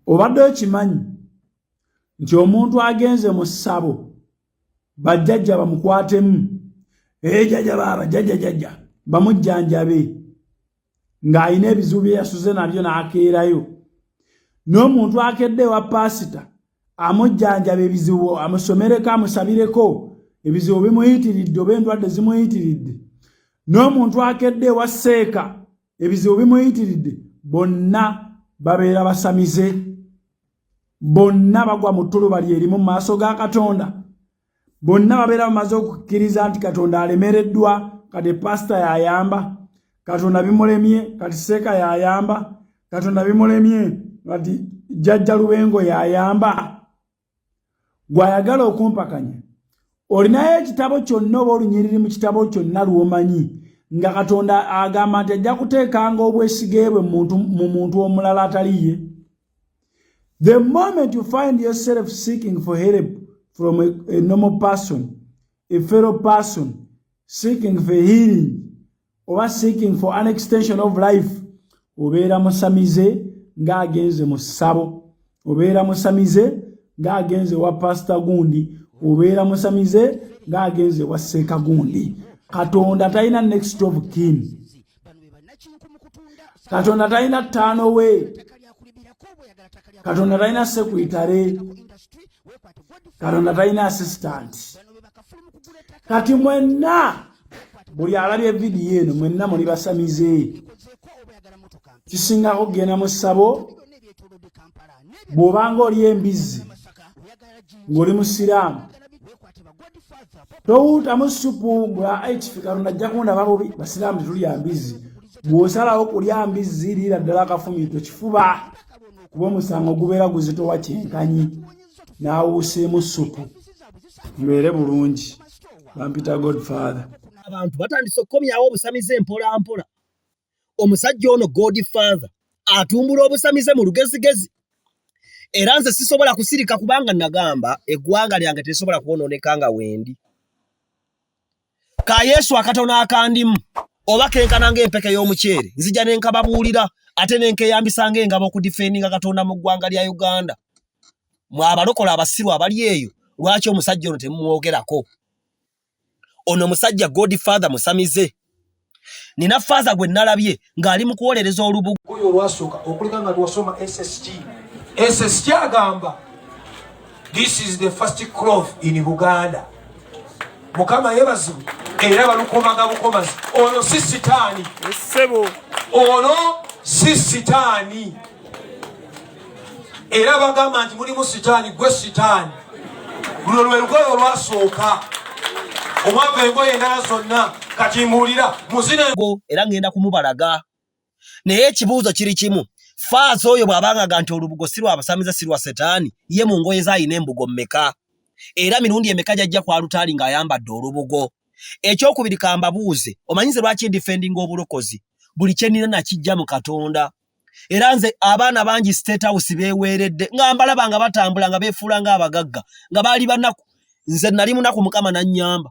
obadde okimanyi nti omuntu agenze mu ssabo bajjajja bamukwatemu jjajja baaba jjajja bamujjanjabe ng'alina ebizibu bye yasuze nabyo n'akeerayo n'omuntu akedde wa paasita amujjanjaba ebizibu amusomereko amusabireko ebizibu bimuyitiridde oba endwadde zimuyitiridde n'omuntu akedde wa seeka ebizibu bimuyitiridde bonna babeera basamize bonna bagwa mu ttuluba lyerimu mu maaso ga Katonda bonna babeera bamaze okukkiriza nti Katonda alemereddwa kati paasita yayamba Katonda bimulemye kati seeka yayamba Katonda bimulemye kati jjajja Lubengo yayamba gwayagala okumpakanya olinayo ekitabo kyonna oba olunyiriri mu kitabo kyonna lw'omanyi nga Katonda agamba nti ajja kuteekanga obwesige bwe mu muntu omulala ataliye. The moment you find yourself seeking for help from a normal person, a fellow person, seeking for healing or seeking for an extension of life, obeera musamize ng'agenze mu ssabo, obeera musamize ng'agenze wa pastor gundi, obeera musamize ng'agenze wa seeka gundi. Katonda talina next of kin. Katonda talina ttaano we. Katonda talina sekuitare. Katonda talina assistant. Kati mwenna buli alabye vidiyo eno mwenna muli basamize. Kisingako genda mu ssabo bw'obanga oli embizzi ng'oli musiraamu towuutamu supu bwa HF Katonda ajja kundaba bubi basiraamu tetulya mbizzi bw'osalawo kulya mbizzi liira ddala akafumiito kifuba kuba omusango gubeera guzitowa kyenkanyi n'awuuseemu supu mbeere bulungi bampita Godfather. Abantu batandise okukomyawo obusamize mpola mpola. Omusajja ono Godfather atumbula obusamize mu lugezigezi. Era nze sisobola kusirika kubanga nagamba eggwanga lyange tesobola kuwonooneka nga wendi. Ka Yesu akatono akandimu oba kenkana ng'empeke y'omuceere nzija nenkababuulira ate nenkeyambisanga engabo okudifendinga Katonda mu ggwanga lya Uganda. Mwe abalokola abasiru abali eyo lwaki omusajja ono temumwogerako? Ono musajja Godfather musamize. Nina Father gwe nalabye ng'ali mu kuwolereza olubugo oyo olwasooka okuleka nga twasoma SST agamba this is the first cloth in Buganda. Mukama yebazibwe era balukomaga bukomazi. Ono si sitaani. Ono si sitaani. Era bagamba nti mulimu sitaani gwe sitaani. Luno lwe lugoye olwasooka. Omwava engoye endala zonna kati mbuulira muzine era ngenda kumubalaga. Naye ekibuuzo kiri kimu. Faaza oyo bw'abanga nti olubugo si lwa basamize si lwa setaani ye mu ngoye z'alina embugo mmeka? Era mirundi emeka gy'ajja kwa lutaali ng'ayambadde olubugo. Ekyokubiri kambabuuze omanyize lwaki ndifendinga obulokozi buli kye nnina nakijja mu Katonda. Era nze abaana bangi State House beeweeredde nga mbalaba nga batambula nga beefuula ng'abagagga nga baali banaku. Nze nali munaku Mukama nannyamba.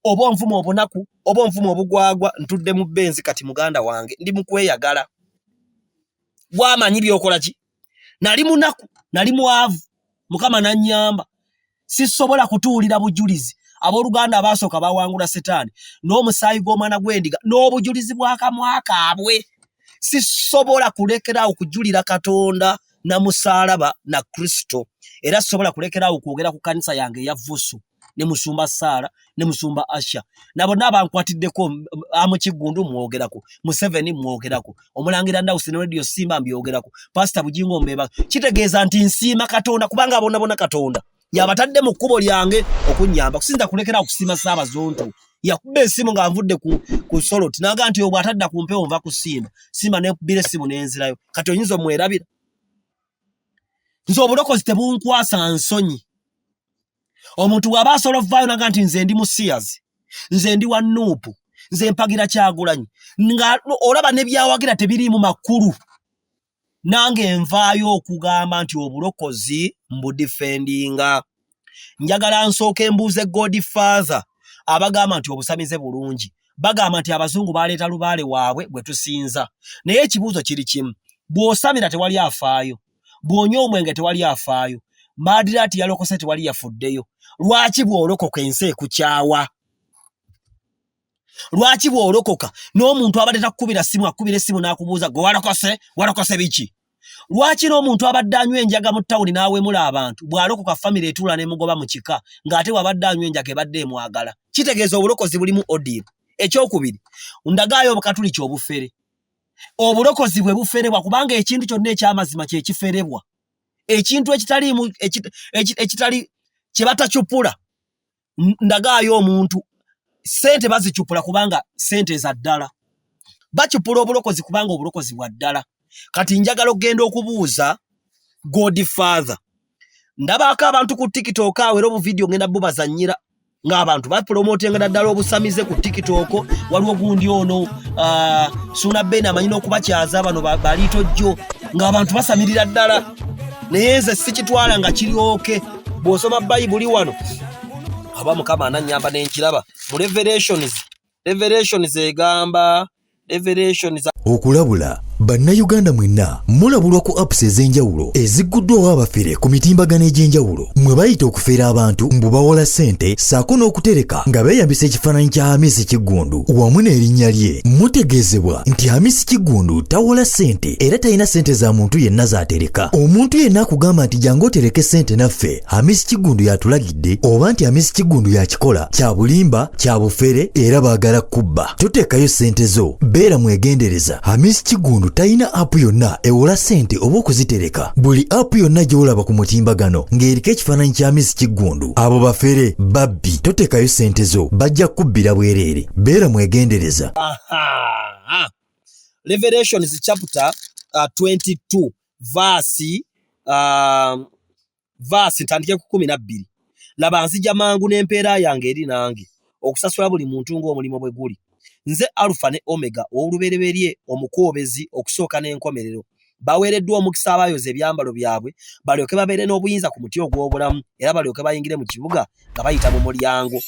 Oba onvuma obunaku oba onvuma obugwagwa ntudde mu benzi kati muganda wange ndi mu kweyagala. Bwamanyi byokola ki? Nali munaku nali mwavu Mukama nannyamba. Sisobola kutuulira bujulizi abooluganda abasooka bawangula setaani n'omusaayi gw'omwana gw'endiga n'obujulizi bw'akamwa kaabwe. Sisobola kulekerawo kujulira Katonda na musaalaba na Kristo. Era sisobola kulekerawo kwogera ku kanisa yange eya Vusu ne Musumba Sara ne Musumba Asha nabo n'abankwatiddeko Amukigundu mwogerako Museveni mwogerako Omulangira Ndawusi ne Radio Simba mbyogerako Pastor Bujingo Mbeba. Kitegeeza nti nsiima Katonda kubanga bona Katonda yabatadde mu kkubo lyange okunnyamba kusinza kulekera okusiima Ssaabazonto. Yakubba esimu nga nvudde ku solo tinaga nti obwo atadda ku mpewo nva kusiima simba ne bire simu nenzirayo kati oyinza omwerabira. Nze obulokozi tebunkwasa nsonyi. Omuntu bw'aba asobola ovaayo naga nti nze ndi musiyazi nze ndi wa Nuupu nze mpagira Kyagulanyi nga olaba ne byawagira tebiriimu makulu nange nvaayo okugamba nti obulokozi mbudifendinga. Njagala nsooke mbuuze Godfather abagamba nti obusamize bulungi bagamba nti abazungu baleeta lubaale waabwe bwe tusinza. Naye ekibuuzo kiri kimu bw'osamira tewali afaayo bw'onywa omwenge tewali afaayo, Madirati yalokose tewali yafuddeyo. Lwaki bw'olokoka ensi ekukyawa? Lwaki bw'olokoka n'omuntu abadde takukubira ssimu akubira essimu n'akubuuza gwe walokose biki? Lwaki n'omuntu abadde anywa enjaga mu ttawuni n'awemula abantu bw'alokoka famire etuula n'emugoba mu kika ng'ate wabadde anywa enjaga ebadde emwagala? Kitegeeza obulokozi bulimu odiiro. Ekyokubiri, ndagaayo obukatuli ky'obufere. Obulokozi bwe buferebwa kubanga ekintu kyonna eky'amazima kye kiferebwa. Ekintu ekitali kye batacupula. Ndagaayo omuntu sente bazicupula kubanga sente za ddala. Bacupula obulokozi kubanga obulokozi bwa ddala. Kati njagala okugenda okubuuza Godfather. Ndabako abantu ku TikTok awo era obuvidiyo ngenda bubazannyira ng'abantu bapromotinga naddala obusamize ku TikTok. Waliwo gundi ono Suna Ben amanyi n'okubakyaza bano baliito jjo ng'abantu basamirira ddala. Naye nze sikitwala nga kiri oke. Bw'osoma Bayibuli wano aba Mukama anannyamba n'enkiraba mu Revelations egamba okulabula bannayuganda mwenna mulabulwa ku apps ez'enjawulo ezigguddwawo abafere ku mitimbagano egy'enjawulo mwe bayita okufeera abantu mbu bawola ssente saako n'okutereka nga beeyambisa ekifaananyi kya Hamisi Kiggundu wamu n'erinnya lye. Mutegeezebwa nti Hamisi Kiggundu tawola ssente era talina ssente za muntu yenna z'atereka. Omuntu yenna akugamba nti jangu otereke ssente naffe Hamisi Kiggundu yatulagidde oba nti Hamisi Kiggundu yakikola kya bulimba kya bufere era baagala kubba. Toteekayo ssente zo, beera mwegendereza. Hamisi Kiggundu tayina app yonna ewola ssente oba okuzitereka. Buli app yonna gy'olaba ku mutimbagano ng'eriko ekifaananyi kya Hamisi Kiggundu abo bafere babbi. Toteekayo ssente zo, bajja kubbira bwereere. Beera mwegendereza. Revelations chapter 22 verse ntandike ku 12. Laba nzija mangu n'empeera yange eri nange okusasula buli muntu ng'omulimo bwe guli. Nze Alpha ne Omega olubereberye omukoobezi okusooka n'enkomerero. Baweereddwa omukisa abayoza ebyambalo byabwe balyoke babeere n'obuyinza ku muti ogw'obulamu era balyoke bayingire mu kibuga nga bayita mu mulyango.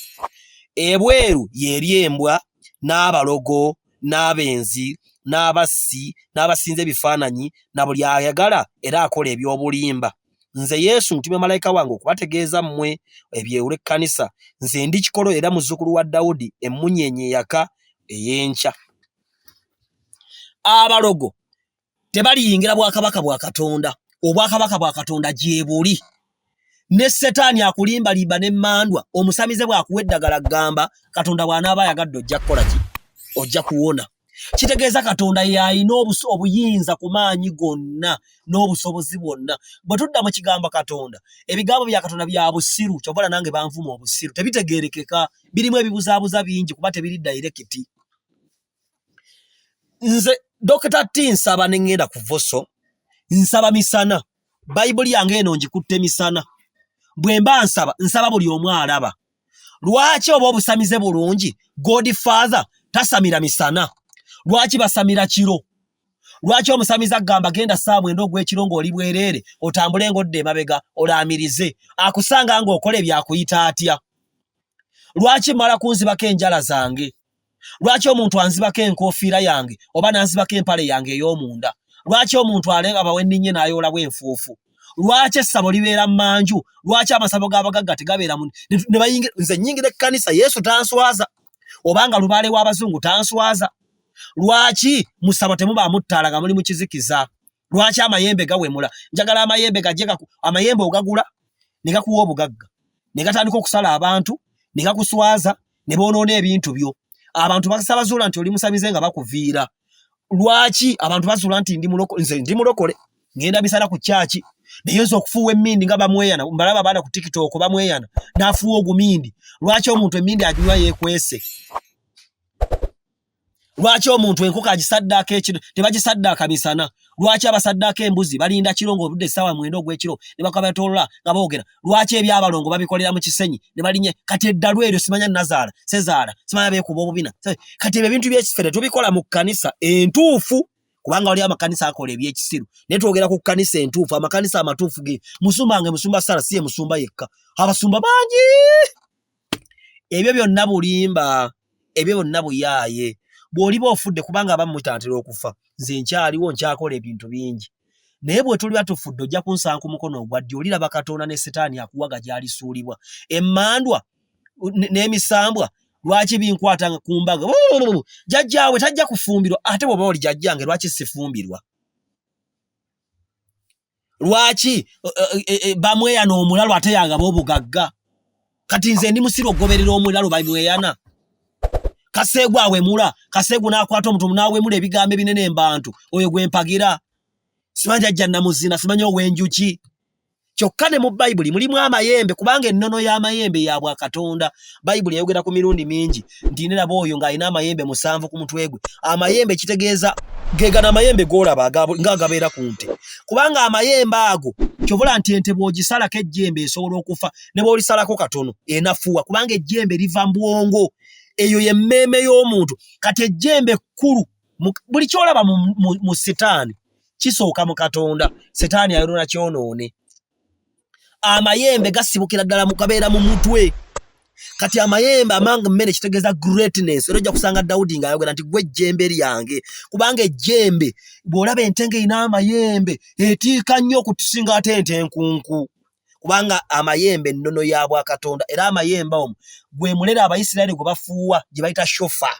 Ebweru yeri embwa n'abalogo n'abenzi n'abassi n'abasinza ebifaananyi na buli ayagala era akola eby'obulimba. Nze Yesu ntume malayika wange okubategeeza mmwe ebyewula ekkanisa. Nze ndi kikolo era muzzukulu wa Dawudi emmunyeenye eyaka ey'enkya. Abalogo tebaliyingira bwakabaka bwa Katonda. Obwakabaka bwa Katonda gye buli. Ne Setaani akulimbalimba n'emmandwa omusamize bw'akuwa eddagala gamba Katonda bw'anaaba ayagadde ojja kukola ki? Ojja kuwona. Kitegeeza Katonda y'alina obuyinza ku maanyi gonna n'obusobozi bwonna. Bwe tudda mu kigambo Katonda, ebigambo bya Katonda bya busiru, ky'obola nange banvuma obusiru. Tebitegeerekeka, birimu ebibuzaabuza bingi kuba tebiri direct. Nze Dr. T nsaba ne ngenda ku Voso, nsaba misana. Bayibuli yange eno ngikutte misana. Bwe mba nsaba buli omu alaba. Lwaki oba obusamize bulungi Godfather tasamira misana? Lwaki basamira kiro? Lwaki omusamiza gamba genda saa 9 ogw'ekiro ng'oli bwereere otambule ng'odde emabega olaamirize akusanga ng'okola ebyakuyita atya? Lwaki mala kunzibako enjala zange? Lwaki omuntu anzibako enkofiira yange oba nanzibako empale yange ey'omunda? Lwaki omuntu alengaba wenninye n'ayolawo enfuufu? Lwaki essabo libeera mmanju? Lwaki amasabo g'abagagga tegabeera ne bayingira? Nze nnyingira ekkanisa Yesu tanswaza obanga lubaale w'abazungu tanswaza. Lwaki musaba temubaamu ttaala nga muli mu kizikiza? Lwaki amayembe gawemula? Njagala amayembe gajjeka amayembe ogagula ne gakuwa obugagga ne gatandika okusala abantu ne gakuswaza ne boonoona ebintu byo. Abantu basabazuula nti oli musamize nga bakuviira. Lwaki abantu bazuula nti nze ndi mulokole ngenda misala ku kyaki naye nza okufuuwa emmindi nga bamweyana mbalaba abaana ku TikTok bamweyana n'afuuwa ogumindi. Lwaki omuntu emmindi aginywa yeekwese? Lwaki omuntu enkoko agisaddaako ekiro tebagisaddaaka misana? Lwaki abasaddaako embuzi balinda kiro ng'obudde essaawa 9 ogw'ekiro ne bakabatoolola nga boogera? Lwaki ebyabalongo babikolera mu kisenyi ne balinye? Kati eddalu eryo simanya Nazaala Sezaala simanya beekuba obubina. Kati ebyo ebintu by'ekifere tubikola mu kkanisa entuufu kubanga wali amakanisa akola ebyekisiru. Naye twogera ku kkanisa entuufu, amakanisa amatuufu ge musumbange musumba Sala si ye musumba yekka, abasumba bangi. Ebyo byonna bulimba, ebyo byonna buyaaye. Bw'oliba ofudde kubanga abamu mutantera okufa. Nze nkyaliwo nkyakola ebintu bingi. naye bwe tuli batufudde ojja kunsanga ku mukono ogwaddyo oliraba Katonda ne Setaani akuwaga gyali suulibwa emmandwa n'emisambwa lwaki binkwatanga ku mbaga jjajjaawe tajja kufumbirwa ate bw'oba oli jjajjange lwaki sifumbirwa lwaki bamweyana omulalo ate yangaba obugagga kati nze ndi musiro ogoberera omulalo bamweyana Kasegu awemula Kasegu n'akwata omuntu n'awemula ebigambo ebinene embantu oyo gwempagira simanja ajja namuzina simanya ow'enjuki kyokka ne mu Bayibuli mulimu amayembe kubanga ennono y'amayembe ya bwa Katonda Bayibuli yayogera ku mirundi mingi nti nera boyo ng'alina amayembe 7 ku mutwe gwe amayembe kitegeeza gegana amayembe golaba ng'agabeera ku nte kubanga amayembe ago kyobola nti ente bw'ogisalako ejjembe esobola okufa ne bw'olisalako katono enafuwa kubanga ejjembe liva mbwongo eyo yemmeme y'omuntu kati ejjembe kkulu buli kyolaba mu Setaani kisooka mu Katonda Setaani ayolona kyonoone amayembe gasibukira ddala mukabeera mu mutwe kati amayembe amanga mmene kitegeeza greatness era ojja kusanga Dawudi ng'ayogera nti gwe ejjembe lyange kubanga ejjembe bw'olaba entenge ina amayembe etiika nnyo okutusinga ate ente enkunku kubanga amayembe nnono ya bwa Katonda era amayembe omwo gwe mulera Abayisirayiri gwe bafuuwa gye bayita shofa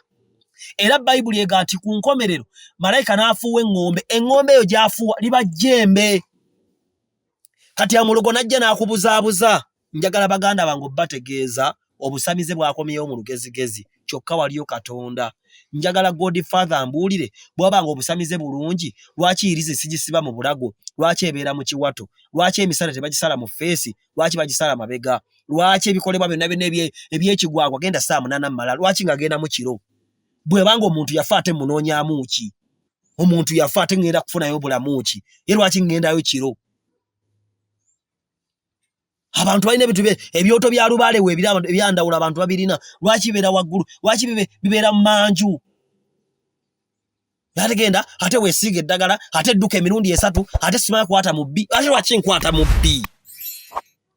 era Bayibuli ega nti ku nkomerero malayika n'afuuwa eŋŋombe eyo gy'afuuwa liba jjembe kati amulogo najja n'akubuzaabuza njagala baganda bange bategeeza obusamize bwakomyewo mu lugezigezi kyokka waliyo Katonda njagala Godfather mbuulire bw'abanga obusamize bulungi lwaki irize sigisiba mu bulago lwaki ebeera mu kiwato lwaki emisala tebagisala mu feesi lwaki bagisala mabega lwaki ebikolebwa byonna byonna ebyekigwagwa genda saa 8 mmala lwaki ng'agenda mu kiro bw'ebanga omuntu yafa ate munoonyaamu ki omuntu yafa ate ngenda kufunayo bulamu ki ye lwaki ngendayo kiro abantu balina ebintu ebyoto bya lubaale we ebyandawula abantu babirina lwaki bibeera waggulu lwaki bibeera mu manju yategenda ate weesiiga eddagala ate edduka emirundi 3 ate simanya kwata mu bbi ate lwaki nkwata mu bbi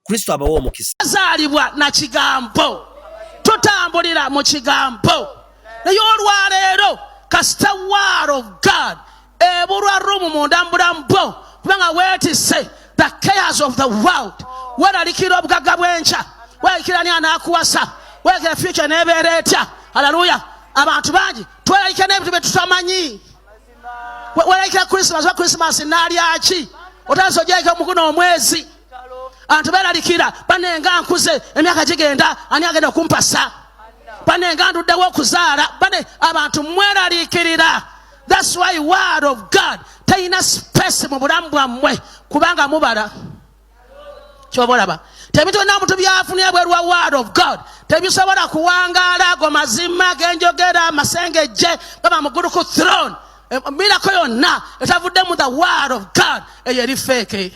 Kristo abawo omukisa azaalibwa na kigambo tutambulira mu kigambo naye olwaleero kasita word of God ebulwa rumu munda mbulamu bwo kubanga weetisse the chaos of the world weralikira obugagga bw'enkya weeralikira ni anaakuwasa weeralikira future n'ebeera etya haleluya abantu bangi tweralikira n'ebintu bye tutamanyi weeralikira Christmas n'alyaki otandise ogyayika omuguno omwezi abantu beeralikira banenga nkuze emyaka gigenda ani agenda okumpasa banenga nduddewo okuzaala abantu mweralikirira that's why word of God tayina space mu bulamu bwammwe kubanga mubala kyobolaba tebintu byonna omuntu byafunira bweru wa word of God tebisobola kuwangaala ago mazima genjogera amasengejje baba mugulu ku throne mirako yonna etavudde mu the word of God eyo eri feke